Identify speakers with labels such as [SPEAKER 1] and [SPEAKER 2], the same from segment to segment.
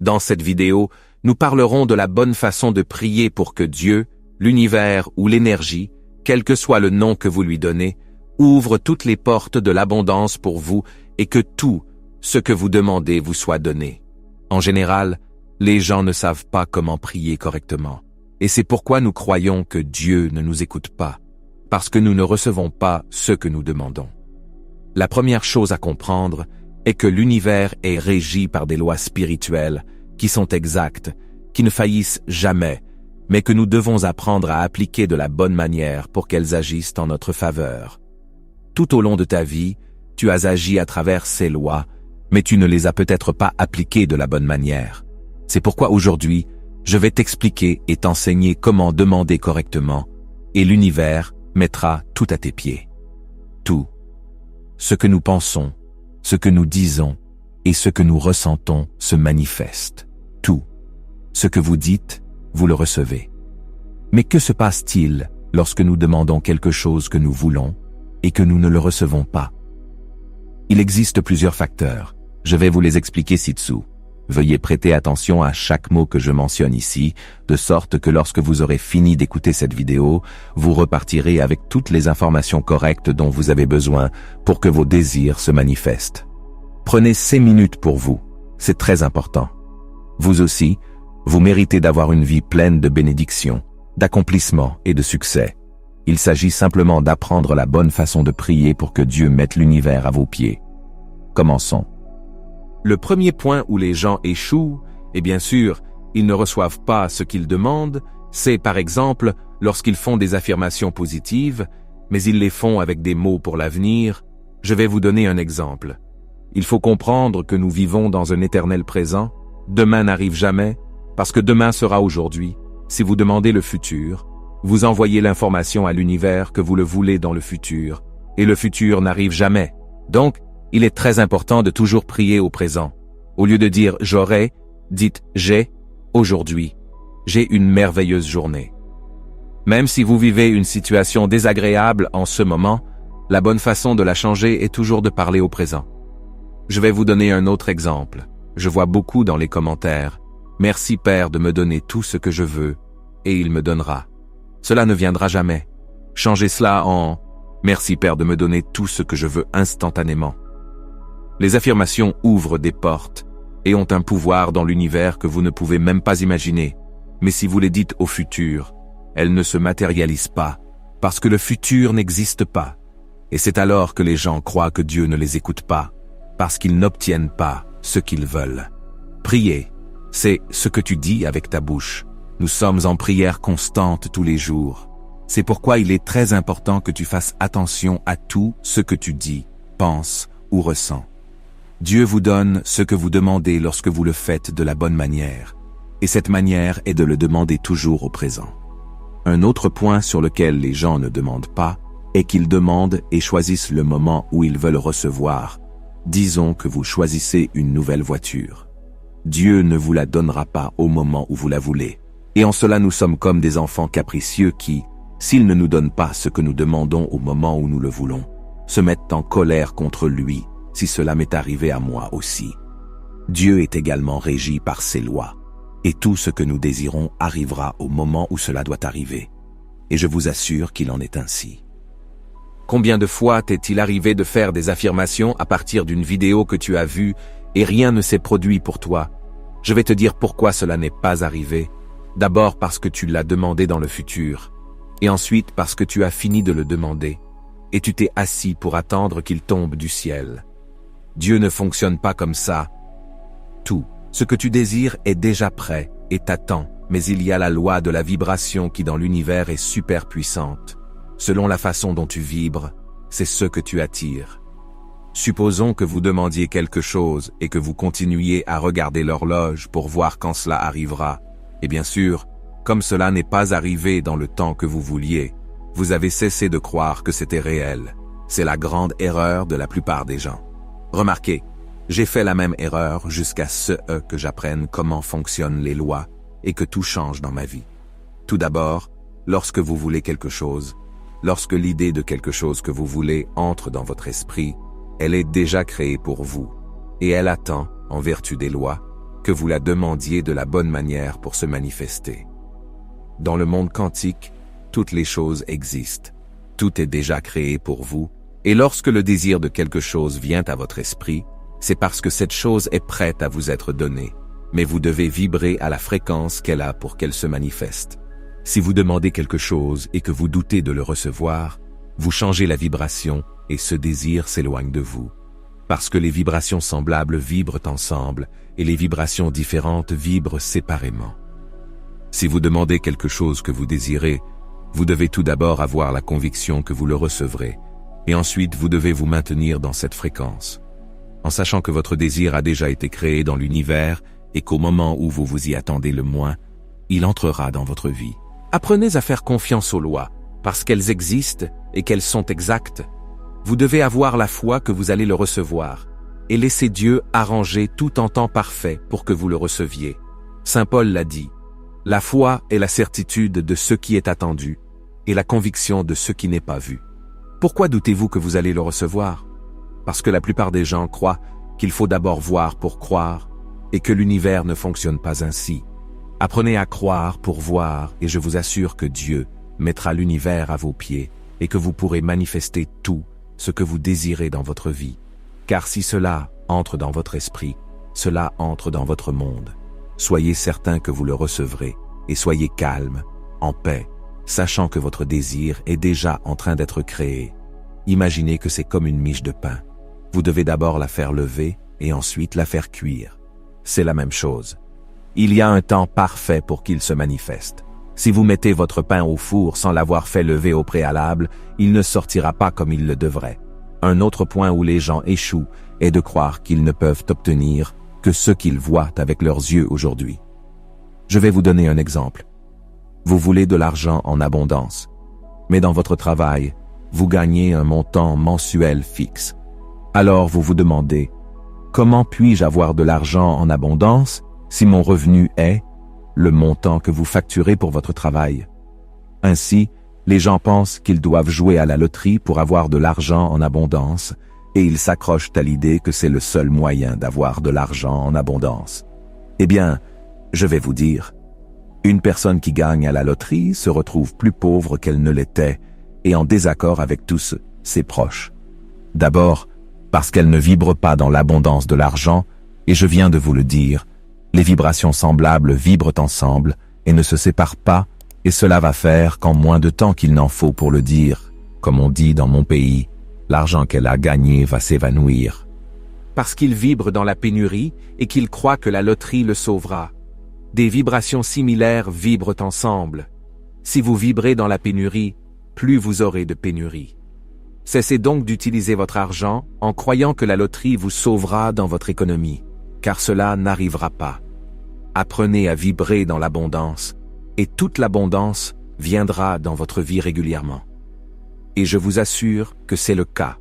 [SPEAKER 1] Dans cette vidéo, nous parlerons de la bonne façon de prier pour que Dieu, l'univers ou l'énergie, quel que soit le nom que vous lui donnez, ouvre toutes les portes de l'abondance pour vous et que tout ce que vous demandez vous soit donné. En général, les gens ne savent pas comment prier correctement. Et c'est pourquoi nous croyons que Dieu ne nous écoute pas, parce que nous ne recevons pas ce que nous demandons. La première chose à comprendre est que l'univers est régi par des lois spirituelles qui sont exactes, qui ne faillissent jamais, mais que nous devons apprendre à appliquer de la bonne manière pour qu'elles agissent en notre faveur. Tout au long de ta vie, tu as agi à travers ces lois, mais tu ne les as peut-être pas appliquées de la bonne manière. C'est pourquoi aujourd'hui, je vais t'expliquer et t'enseigner comment demander correctement, et l'univers mettra tout à tes pieds. Tout. Ce que nous pensons, ce que nous disons et ce que nous ressentons se manifeste. Tout. Ce que vous dites, vous le recevez. Mais que se passe-t-il lorsque nous demandons quelque chose que nous voulons et que nous ne le recevons pas? Il existe plusieurs facteurs. Je vais vous les expliquer ci-dessous. Veuillez prêter attention à chaque mot que je mentionne ici, de sorte que lorsque vous aurez fini d'écouter cette vidéo, vous repartirez avec toutes les informations correctes dont vous avez besoin pour que vos désirs se manifestent. Prenez 5 minutes pour vous, c'est très important. Vous aussi, vous méritez d'avoir une vie pleine de bénédictions, d'accomplissements et de succès. Il s'agit simplement d'apprendre la bonne façon de prier pour que Dieu mette l'univers à vos pieds. Commençons. Le premier point où les gens échouent, et bien sûr, ils ne reçoivent pas ce qu'ils demandent, c'est par exemple lorsqu'ils font des affirmations positives, mais ils les font avec des mots pour l'avenir. Je vais vous donner un exemple. Il faut comprendre que nous vivons dans un éternel présent. Demain n'arrive jamais, parce que demain sera aujourd'hui. Si vous demandez le futur, vous envoyez l'information à l'univers que vous le voulez dans le futur, et le futur n'arrive jamais. Donc, il est très important de toujours prier au présent. Au lieu de dire « j'aurai », dites « j'ai », aujourd'hui. J'ai une merveilleuse journée. Même si vous vivez une situation désagréable en ce moment, la bonne façon de la changer est toujours de parler au présent. Je vais vous donner un autre exemple. Je vois beaucoup dans les commentaires « Merci Père de me donner tout ce que je veux, et il me donnera ». Cela ne viendra jamais. Changez cela en « Merci Père de me donner tout ce que je veux instantanément ». Les affirmations ouvrent des portes et ont un pouvoir dans l'univers que vous ne pouvez même pas imaginer. Mais si vous les dites au futur, elles ne se matérialisent pas, parce que le futur n'existe pas. Et c'est alors que les gens croient que Dieu ne les écoute pas, parce qu'ils n'obtiennent pas ce qu'ils veulent. Prier, c'est ce que tu dis avec ta bouche. Nous sommes en prière constante tous les jours. C'est pourquoi il est très important que tu fasses attention à tout ce que tu dis, penses ou ressens. Dieu vous donne ce que vous demandez lorsque vous le faites de la bonne manière, et cette manière est de le demander toujours au présent. Un autre point sur lequel les gens ne demandent pas est qu'ils demandent et choisissent le moment où ils veulent recevoir. Disons que vous choisissez une nouvelle voiture. Dieu ne vous la donnera pas au moment où vous la voulez. Et en cela nous sommes comme des enfants capricieux qui, s'ils ne nous donnent pas ce que nous demandons au moment où nous le voulons, se mettent en colère contre lui. Si cela m'est arrivé à moi aussi. Dieu est également régi par ses lois, et tout ce que nous désirons arrivera au moment où cela doit arriver. Et je vous assure qu'il en est ainsi. Combien de fois t'est-il arrivé de faire des affirmations à partir d'une vidéo que tu as vue et rien ne s'est produit pour toi? Je vais te dire pourquoi cela n'est pas arrivé. D'abord parce que tu l'as demandé dans le futur, et ensuite parce que tu as fini de le demander, et tu t'es assis pour attendre qu'il tombe du ciel. Dieu ne fonctionne pas comme ça. Tout ce que tu désires est déjà prêt et t'attend, mais il y a la loi de la vibration qui dans l'univers est super puissante. Selon la façon dont tu vibres, c'est ce que tu attires. Supposons que vous demandiez quelque chose et que vous continuiez à regarder l'horloge pour voir quand cela arrivera. Et bien sûr, comme cela n'est pas arrivé dans le temps que vous vouliez, vous avez cessé de croire que c'était réel. C'est la grande erreur de la plupart des gens. Remarquez, j'ai fait la même erreur jusqu'à ce que j'apprenne comment fonctionnent les lois et que tout change dans ma vie. Tout d'abord, lorsque vous voulez quelque chose, lorsque l'idée de quelque chose que vous voulez entre dans votre esprit, elle est déjà créée pour vous, et elle attend, en vertu des lois, que vous la demandiez de la bonne manière pour se manifester. Dans le monde quantique, toutes les choses existent. Tout est déjà créé pour vous, et lorsque le désir de quelque chose vient à votre esprit, c'est parce que cette chose est prête à vous être donnée, mais vous devez vibrer à la fréquence qu'elle a pour qu'elle se manifeste. Si vous demandez quelque chose et que vous doutez de le recevoir, vous changez la vibration et ce désir s'éloigne de vous. Parce que les vibrations semblables vibrent ensemble et les vibrations différentes vibrent séparément. Si vous demandez quelque chose que vous désirez, vous devez tout d'abord avoir la conviction que vous le recevrez, et ensuite vous devez vous maintenir dans cette fréquence. En sachant que votre désir a déjà été créé dans l'univers et qu'au moment où vous vous y attendez le moins, il entrera dans votre vie. Apprenez à faire confiance aux lois, parce qu'elles existent et qu'elles sont exactes. Vous devez avoir la foi que vous allez le recevoir, et laisser Dieu arranger tout en temps parfait pour que vous le receviez. Saint Paul l'a dit, « La foi est la certitude de ce qui est attendu, et la conviction de ce qui n'est pas vu. » Pourquoi doutez-vous que vous allez le recevoir? Parce que la plupart des gens croient qu'il faut d'abord voir pour croire, et que l'univers ne fonctionne pas ainsi. Apprenez à croire pour voir, et je vous assure que Dieu mettra l'univers à vos pieds, et que vous pourrez manifester tout ce que vous désirez dans votre vie. Car si cela entre dans votre esprit, cela entre dans votre monde. Soyez certain que vous le recevrez, et soyez calme, en paix, sachant que votre désir est déjà en train d'être créé. Imaginez que c'est comme une miche de pain. Vous devez d'abord la faire lever, et ensuite la faire cuire. C'est la même chose. Il y a un temps parfait pour qu'il se manifeste. Si vous mettez votre pain au four sans l'avoir fait lever au préalable, il ne sortira pas comme il le devrait. Un autre point où les gens échouent est de croire qu'ils ne peuvent obtenir que ce qu'ils voient avec leurs yeux aujourd'hui. Je vais vous donner un exemple. Vous voulez de l'argent en abondance, mais dans votre travail, vous gagnez un montant mensuel fixe. Alors vous vous demandez, comment puis-je avoir de l'argent en abondance si mon revenu est le montant que vous facturez pour votre travail? Ainsi, les gens pensent qu'ils doivent jouer à la loterie pour avoir de l'argent en abondance, et ils s'accrochent à l'idée que c'est le seul moyen d'avoir de l'argent en abondance. Eh bien, je vais vous dire, une personne qui gagne à la loterie se retrouve plus pauvre qu'elle ne l'était et en désaccord avec tous ses proches. D'abord, parce qu'elle ne vibre pas dans l'abondance de l'argent, et je viens de vous le dire, les vibrations semblables vibrent ensemble et ne se séparent pas, et cela va faire qu'en moins de temps qu'il n'en faut pour le dire, comme on dit dans mon pays, l'argent qu'elle a gagné va s'évanouir. Parce qu'il vibre dans la pénurie et qu'il croit que la loterie le sauvera. Des vibrations similaires vibrent ensemble. Si vous vibrez dans la pénurie, plus vous aurez de pénurie. Cessez donc d'utiliser votre argent en croyant que la loterie vous sauvera dans votre économie, car cela n'arrivera pas. Apprenez à vibrer dans l'abondance, et toute l'abondance viendra dans votre vie régulièrement. Et je vous assure que c'est le cas,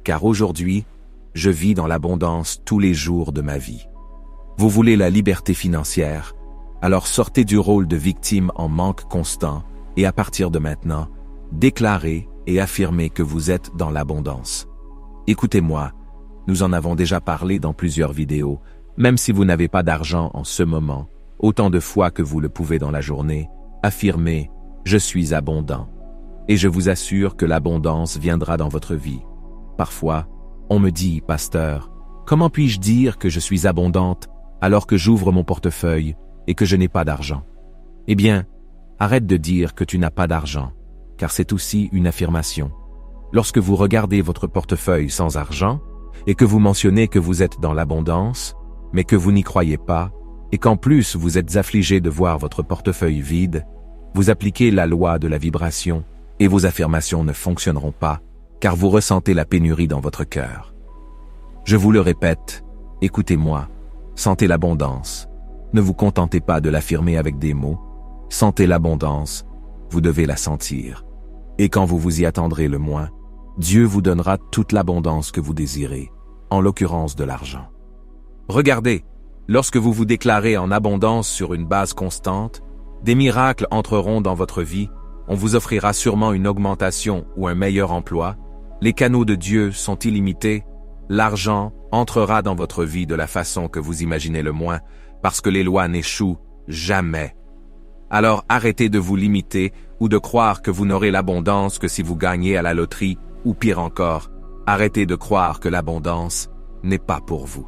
[SPEAKER 1] car aujourd'hui, je vis dans l'abondance tous les jours de ma vie. Vous voulez la liberté financière, alors sortez du rôle de victime en manque constant, et à partir de maintenant, déclarez et affirmez que vous êtes dans l'abondance. Écoutez-moi, nous en avons déjà parlé dans plusieurs vidéos, même si vous n'avez pas d'argent en ce moment, autant de fois que vous le pouvez dans la journée, affirmez « Je suis abondant ». Et je vous assure que l'abondance viendra dans votre vie. Parfois, on me dit « Pasteur, comment puis-je dire que je suis abondante alors que j'ouvre mon portefeuille et que je n'ai pas d'argent ?» Eh bien, arrête de dire que tu n'as pas d'argent, car c'est aussi une affirmation. Lorsque vous regardez votre portefeuille sans argent, et que vous mentionnez que vous êtes dans l'abondance, mais que vous n'y croyez pas, et qu'en plus vous êtes affligé de voir votre portefeuille vide, vous appliquez la loi de la vibration, et vos affirmations ne fonctionneront pas, car vous ressentez la pénurie dans votre cœur. Je vous le répète, écoutez-moi, sentez l'abondance. Ne vous contentez pas de l'affirmer avec des mots, sentez l'abondance, vous devez la sentir. Et quand vous vous y attendrez le moins, Dieu vous donnera toute l'abondance que vous désirez, en l'occurrence de l'argent. Regardez, lorsque vous vous déclarez en abondance sur une base constante, des miracles entreront dans votre vie, on vous offrira sûrement une augmentation ou un meilleur emploi, les canaux de Dieu sont illimités, l'argent entrera dans votre vie de la façon que vous imaginez le moins, parce que les lois n'échouent jamais. Alors arrêtez de vous limiter ou de croire que vous n'aurez l'abondance que si vous gagnez à la loterie, ou pire encore, arrêtez de croire que l'abondance n'est pas pour vous.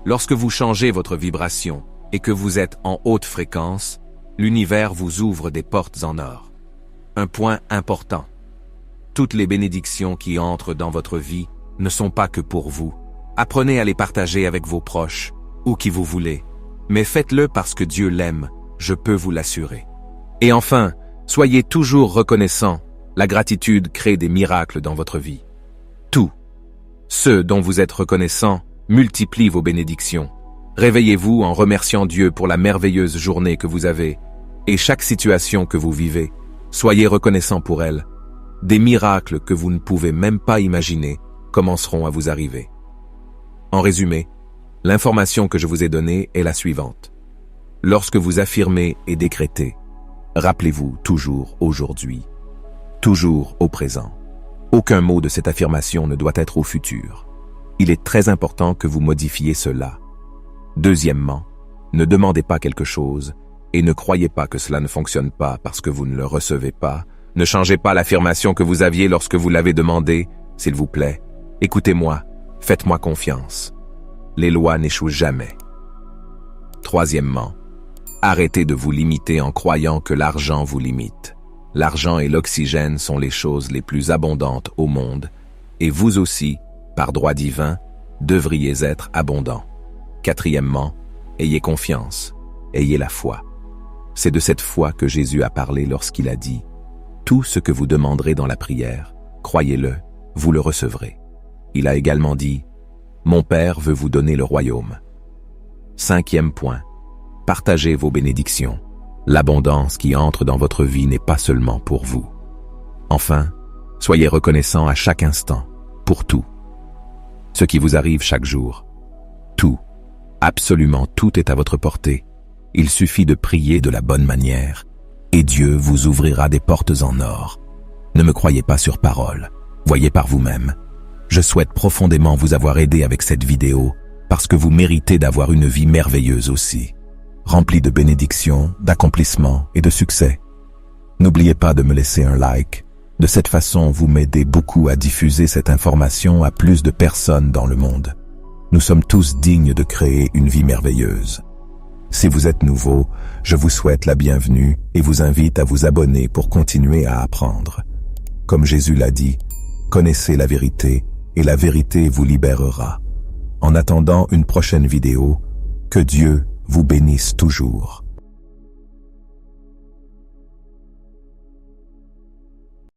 [SPEAKER 1] Lorsque vous changez votre vibration et que vous êtes en haute fréquence, l'univers vous ouvre des portes en or. Un point important. Toutes les bénédictions qui entrent dans votre vie ne sont pas que pour vous. Apprenez à les partager avec vos proches, ou qui vous voulez. Mais faites-le parce que Dieu l'aime, je peux vous l'assurer. Et enfin, soyez toujours reconnaissant. La gratitude crée des miracles dans votre vie. Tout. Ceux dont vous êtes reconnaissant multiplient vos bénédictions. Réveillez-vous en remerciant Dieu pour la merveilleuse journée que vous avez et chaque situation que vous vivez. Soyez reconnaissant pour elle. Des miracles que vous ne pouvez même pas imaginer commenceront à vous arriver. En résumé, l'information que je vous ai donnée est la suivante. Lorsque vous affirmez et décrétez, rappelez-vous toujours aujourd'hui, toujours au présent. Aucun mot de cette affirmation ne doit être au futur. Il est très important que vous modifiez cela. Deuxièmement, ne demandez pas quelque chose et ne croyez pas que cela ne fonctionne pas parce que vous ne le recevez pas. Ne changez pas l'affirmation que vous aviez lorsque vous l'avez demandé, s'il vous plaît. Écoutez-moi, faites-moi confiance. Les lois n'échouent jamais. Troisièmement, arrêtez de vous limiter en croyant que l'argent vous limite. L'argent et l'oxygène sont les choses les plus abondantes au monde, et vous aussi, par droit divin, devriez être abondant. Quatrièmement, ayez confiance, ayez la foi. C'est de cette foi que Jésus a parlé lorsqu'il a dit « Tout ce que vous demanderez dans la prière, croyez-le, vous le recevrez. » Il a également dit « Mon Père veut vous donner le royaume. » Cinquième point, partagez vos bénédictions. L'abondance qui entre dans votre vie n'est pas seulement pour vous. Enfin, soyez reconnaissant à chaque instant, pour tout. Ce qui vous arrive chaque jour. Tout, absolument tout est à votre portée. Il suffit de prier de la bonne manière, et Dieu vous ouvrira des portes en or. Ne me croyez pas sur parole, voyez par vous-même. Je souhaite profondément vous avoir aidé avec cette vidéo, parce que vous méritez d'avoir une vie merveilleuse aussi, remplie de bénédictions, d'accomplissements et de succès. N'oubliez pas de me laisser un like. De cette façon, vous m'aidez beaucoup à diffuser cette information à plus de personnes dans le monde. Nous sommes tous dignes de créer une vie merveilleuse. Si vous êtes nouveau, je vous souhaite la bienvenue et vous invite à vous abonner pour continuer à apprendre. Comme Jésus l'a dit, connaissez la vérité et la vérité vous libérera. En attendant une prochaine vidéo, que Dieu vous bénisse toujours.